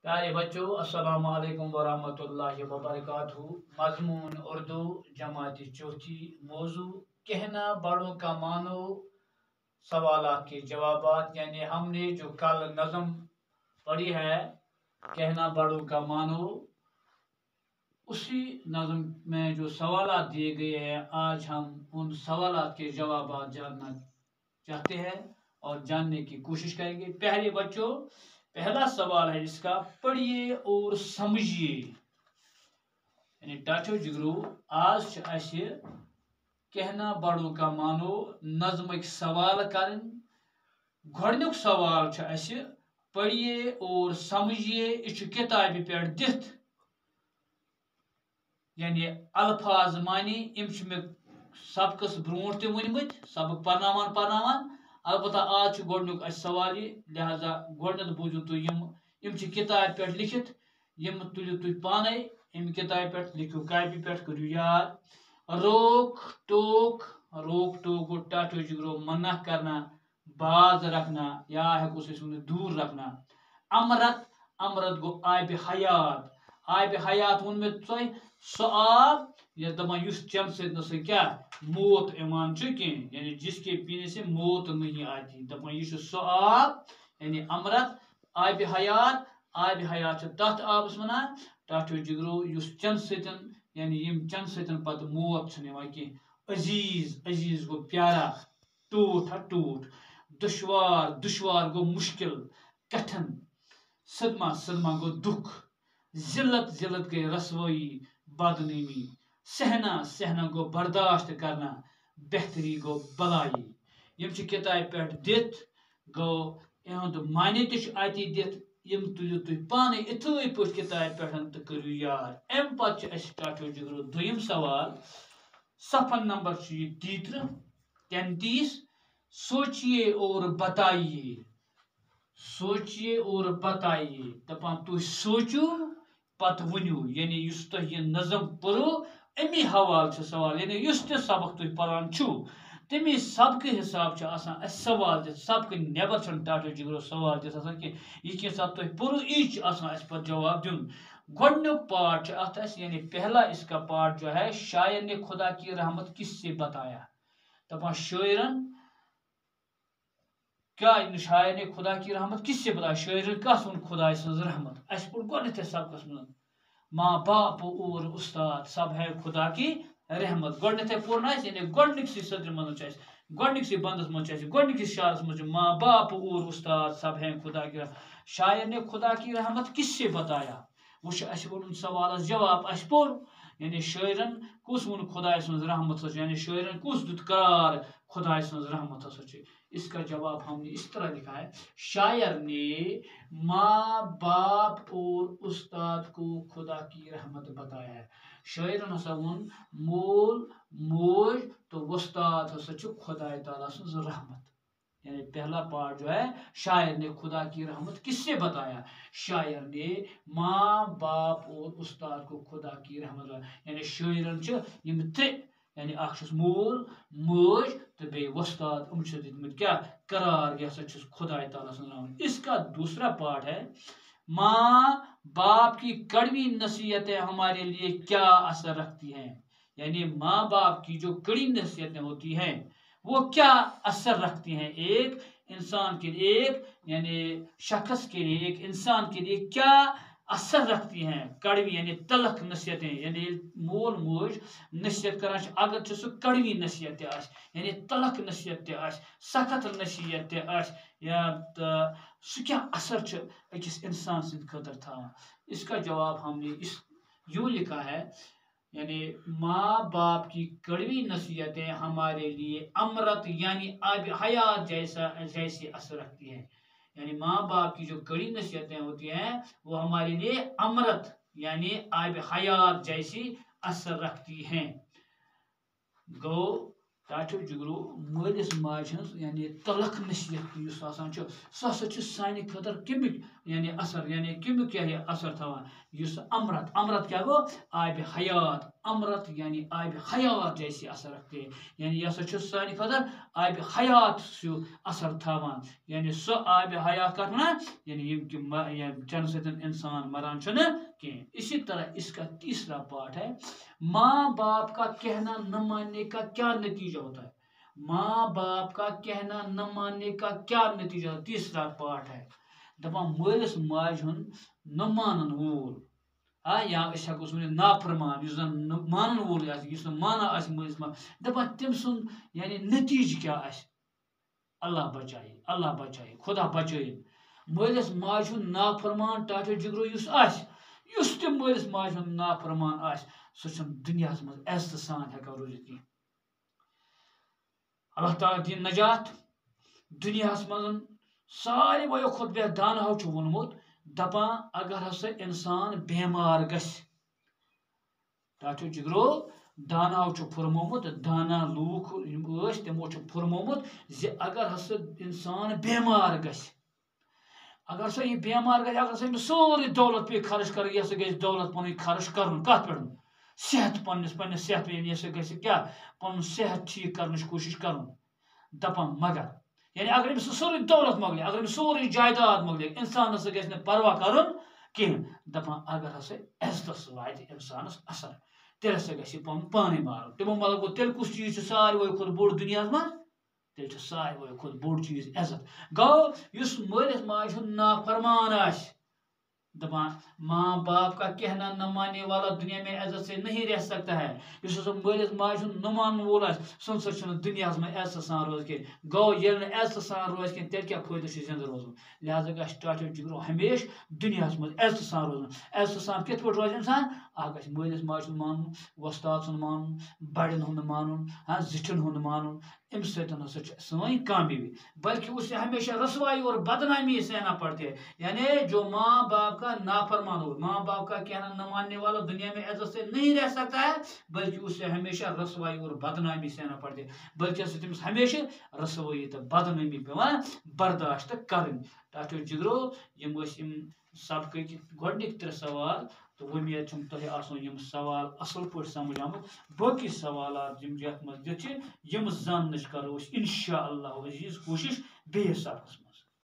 प्यारे बच्चों, अस्सलाम वालेकुम वरहमतुल्लाहि वबरकातुहू। मजमून उर्दू जमाती चौथी। मौजू कहना बड़ों का मानो, सवालात के जवाबात। यानी हमने जो कल नज़म पढ़ी है, कहना बड़ों का मानो, उसी नज़म में जो सवालात दिए गए हैं, आज हम उन सवालात के जवाबात जानना चाहते हैं और जानने की कोशिश करेंगे। पहले बच्चों, पहला सवाल है जिसका पढ़िए और समझिए। यानी टाचो जिगरू, आज असे कहना बड़ों का मानो नज़्म सवाल करन। गोडनुक सवाल असे पढ़िए और समझिए। यह किताब पे दिथ, यानी अल्फाज मानी इम सबकस ब्रोट तनमत सबक पर्नावान। अलबत्ता आज गोडनुक सवाल यह, लिहाजा गोडनत बूझू तुम इम किताब पे लिखित। यम तुलियो तुम पाने इम किताब पे, लिखो कापी पे, करू याद। रोक टोक, रोक टोक गो टाटो जिगरो मना करना, बाज रखना, या हेको दूर रखना। अमरत, अमरत गो आब हयात। आब हयात वोन मे तुम सो आब या दपान युस चेन सत क्या मौत इमान कहें, यानी जिसके पीने से मौत नहीं आती। दपान यह सो आब, यानी अमरत आब हयात। आब हयात तथ आबस वनान टाटो जिगरो युस चेन सत, यानी यम चेन सत पत मौत कहें। अजीज, अजीज गो प्यारा। टूट टूट। दुश्वार, दुश्वार गो मुश्किल, कठिन। सदमा, सदमा गो दुख। जिल्लत, जिल्लत गई रसवाई, बदनीमी। सहना, सहना गो बर्दाश्त करना, बेहतरी गो बलाई। यम किताब पे दिथ गो इहुंद माने अति दिथ। यम तुलियो तुम पाने इथे पे किताब पे तो करू याद। अम पत टाटो जिगरो दुयम सवाल। सफर नंबर 33। सोचिए और बताइए। सोचिए और बताइए। दपान तुम सोचू पत वनु, यानी युस तुम यह नज़म पढ़ो अमी हवाल सवाल। यानी युस ते सबक तुम पढ़ान छु, तमे सबक हिसाब सवाल दित। सबक नेबर टाटो जिगरो सवाल दित कि यह तुम पढ़ो यह पर जवाब दिन। गोडनुक पार्ट अत, यानी पहला इसका पार्ट जो है, शायर ने खुदा की रहमत किससे बताया। दपान शायरन क्या, शायर ने खुदा की रहमत किससे बताया। शायर कस वो खुदा सज रहमत। अस पुर गोडे सबकस मन माँ बाप और उस्ताद सब है खुदा की रहमत। गोडे पुर यानी गोडनिकसी सदर मन गोडनिकसी बंदस मन गोडनिकस शायरस मन माँ बाप और उस्ताद सब है खुदा की रहमत। शायर ने खुदा की रहमत किससे बताया। वो वो सवाल जवाब अस पोर, यानी शायरन कुस वो खुदा सज रहमत, यानी शायरन कुस दुत करार खुदा सज रहमत। इसका जवाब हमने इस तरह लिखा है। शायर ने माँ बाप और उस्ताद को खुदा की रहमत बताया है। शायर हसा वोन मोल मोज तो उस्ताद हसा खुदा ताला सज रहमत। यानी पहला पार्ट जो है, शायर ने खुदा की रहमत किससे बताया। शायर ने माँ बाप और उस्ताद को खुदा की रहमत बताया। यानी शायरन त्रे, यानी मोल मोज तो बे वस्ताद दित क्या करार, यह खुदा ताला सज रहमत। इसका दूसरा पार्ट है, माँ बाप की कड़वी नसीहतें हमारे लिए क्या असर रखती हैं। यानी माँ बाप की जो कड़ी नसीहतें होती हैं वो क्या असर रखती हैं एक इंसान के लिए, एक यानी शख्स के लिए, एक इंसान के लिए क्या असर रखती हैं। कड़वी यानी तलख नसीहतें, यानी मोल मोज नसीहत करान अगर सह कड़वी नसीहत यानी तलख नसीहत सख्त नसीहत या सह क्या असर अकिस इंसान सद खतर था। इसका जवाब हमने इस यूं लिखा है, यानी माँ बाप की कड़वी नसीहतें हमारे लिए अमृत यानी आब हयात जैसी असर रखती है। यानी माँ बाप की जो कड़ी नसीहतें होती हैं वो हमारे लिए अमृत यानी आब हयात जैसी असर रखती हैं। गो ٹاٹھو جگرو مالس ماج ہز یعنی تلخ نصیحت یس آسان چھ سہ ہسا چھ سانہ خاطر کمیک یعنی اثر یعنی کمیک کیا اثر تھوان یس امرت امرت کیا گو آب حیات امرت یعنی آب حیات جیسی اثر رکھتے یعنی یہ ہسا چھ سانہ خاطر آب حیات سو اثر تھوان یعنی سو آب حیات کت ونان یعنی یم کہ چن سۭتۍ انسان مران چھُنہ کینٛہہ اسی طرح اس کا تیسرا پارٹ ہے ماں باپ کا کہنا نہ ماننے کا کیا نتیجہ ہوتا ہے ماں باپ کا کہنا نہ ماننے کا کیا نتیجہ ہوتا ہے تیسرا پارٹ ہے دپان مالس ماج ہن نہ مانن وول یا اس ہیکو ونِتھ نافرمان یُس زن مانن وول آسہِ یُس نہٕ مانان آسہِ مٲلِس ماجہِ دپان تٔمۍ سُنٛد یعنی نتیجہ کیا آسہِ اللہ بچائے خدا بچٲیِن مٲلِس ماجہِ ہُنٛد نافرمان ٹاٹھو جگرو یُس آسہِ یُس تہِ مٲلِس ماجہِ ہُنٛد نافرمان آسہِ سُہ چھُنہٕ دُنیاہس منٛز عزتہٕ سان ہٮ۪کان روٗزِتھ کینٛہہ اللہ تعالیٰ دِیِن نجات دُنیاہس منٛز ساروٕیو کھۄتہٕ بے داناہو چھُ ووٚنمُت دپان اگر ہسا انسان بیمار گژھِ ٹاٹھو جگرو داناہو چھُ پھرمومُت دانا لوٗکھ یِم ٲسۍ تِمو چھُ پھرمومُت زِ اگر ہسا انسان بیمار گژھِ اگر سا یہ بیمار گژھِ اگر سا أمِس سورُے دولت پیٚیہِ خرچ کرٕنۍ یہِ ہسا گژھِ دولت پنٕنۍ خرچ کرُن کتھ پٮ۪ٹھ صحت پننس صحت یہِ ہسا گژھِ کیٛاہ پنُن صحت ٹھیٖک کرنٕچ کوٗشش کرُن دپان مگر یعنی اگر أمِس سورُے دولت مۄکلہِ اگر أمِس سورُے جایداد مۄکلہِ انسان ہسا گژھِ نہٕ پرواہ کرُن کینٛہہ دپان اگر ہسا عزتس واتہِ انسانس اثر تیٚلہِ ہسا گژھِ یہِ پنُن پانے مارُن تِمو مطلب گوٚو تیٚلہِ کُس چیٖز چھُ ساروٕے کھۄتہٕ بوٚڑ دُنیاہس منٛز تیٚلہِ چھُ ساروٕے کھۄتہٕ بوٚڑ چیٖز عزت گوٚو یُس مٲلِس ماجہِ ہُنٛد نافرمان آسہِ دپان ماں باپ کا کہنا نہ ماننے والا دنیا میں عزت سے نہیں رہ سکتا ہے یس ہسا مٲلِس ماجہِ ہُنٛد نہ مانن وول آسہِ سُہ نسا چھُنہٕ دُنیاہس منٛز عزتہٕ سان روزِ کینٛہہ گوٚو ییٚلہِ نہٕ عزتہٕ سان روزِ کینٛہہ تیٚلہِ کیٛاہ فٲیدٕ چھُ زنٛدٕ روزُن لہذا گژھِ ٹاٹھو جگرو ہمیشہِ دُنیاہس منٛز عزتہٕ سان روزُن عزتہٕ سان کِتھ پٲٹھۍ روزِ انسان اکھ گژھِ مٲلِس ماجہِ ہُنٛد مانُن وۄستاد سُنٛد مانُن بڑٮ۪ن ہُنٛد مانُن زِٹھٮ۪ن ہُنٛد مانُن امہِ سۭتۍ ہسا چھِ سٲنۍ کامیٲبی بلکہ اسے ہمیشہ رسوائی اور بدنامی سہنا پڑتی ہے یعنی جو ماں باپ کا نافرمان ہو ماں باپ کا کہنا نہ ماننے والا دنیا میں عزت سے نہیں رہ سکتا ہے بلکہ اسے ہمیشہ رسوائی اور بدنامی سہنا پڑتی ہے بلکہ تمس ہمیشہ رسوائی تو بدنامی پیوان برداشت کریں ٹاٹھو جگرو یم سبقٕکۍ گۄڈنِکۍ 3 سوال تو وۄمید چھم تۄہہِ آسنو یم سوال اصل پٲٹھۍ سمجھ آمُت باقی سوالات یم یتھ منٛز دِتھ چھِ یم زاننٕچ کرو أسۍ انشاء اللہ عزیز کوٗشش بیٚیِس سبقس منٛز